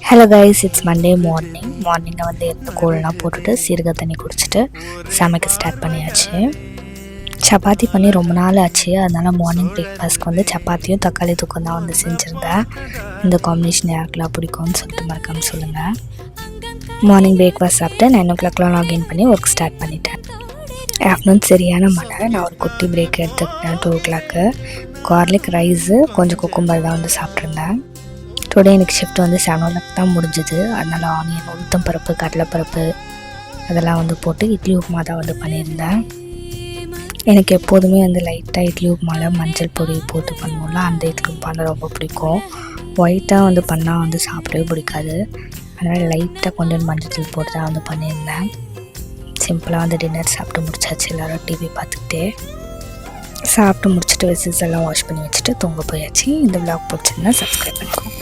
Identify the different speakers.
Speaker 1: Hello guys, it's Monday மார்னிங்கை வந்து எடுத்து கோலெலாம் போட்டுட்டு சீரக தண்ணி குடிச்சிட்டு சமைக்க ஸ்டார்ட் பண்ணியாச்சு. சப்பாத்தி பண்ணி ரொம்ப நாள் ஆச்சு. அதனால் மார்னிங் பிரேக்ஃபாஸ்ட்க்கு வந்து சப்பாத்தியும் தக்காளி தொக்கும் தான் வந்து செஞ்சுருந்தேன். இந்த காம்பினேஷன் யாருக்கெல்லாம் பிடிக்கும்னு சொல்லிட்டு மறக்காமல் சொல்லுங்கள். மார்னிங் பிரேக்ஃபாஸ்ட் சாப்பிட்டு 9 o'clock லாகின் பண்ணி ஒர்க் ஸ்டார்ட் பண்ணிட்டேன். ஆஃப்டர்நூன் சரியான மழை. நான் ஒரு குட்டி பிரேக் எடுத்துக்கிட்டேன். 2 o'clock கார்லிக் ரைஸு கொஞ்சம் குக்கும்பர் தான் வந்து சாப்பிட்ருந்தேன். டுடே எனக்கு ஷிஃப்ட் வந்து 7 o'clock தான் முடிஞ்சுது. அதனால் ஆனியன், உளுத்தம் பருப்பு, கடலைப்பருப்பு அதெல்லாம் வந்து போட்டு இட்லி உப்புமா தான் வந்து பண்ணியிருந்தேன். எனக்கு எப்போதுமே வந்து லைட்டாக இட்லி உப்புமாவில் மஞ்சள் பொடி போட்டு பண்ணுவோம்ல, அந்த இட்லி உப்புமா ரொம்ப பிடிக்கும். ஒயிட்டாக வந்து பண்ணால் வந்து சாப்பிடவே பிடிக்காது. அதனால் லைட்டாக கொஞ்சம் மஞ்சள் போட்டு தான் வந்து பண்ணியிருந்தேன். சிம்பிளாக வந்து டின்னர் சாப்பிட்டு முடிச்சாச்சு. எல்லோரும் டிவி பார்த்துக்கிட்டே சாப்பிட்டு முடிச்சுட்டு வெசல்ஸ் எல்லாம் வாஷ் பண்ணி வச்சுட்டு தூங்க போயாச்சு. இந்த விளாக் பிடிச்சிருந்தா சப்ஸ்கிரைப் பண்ணிக்கோங்க.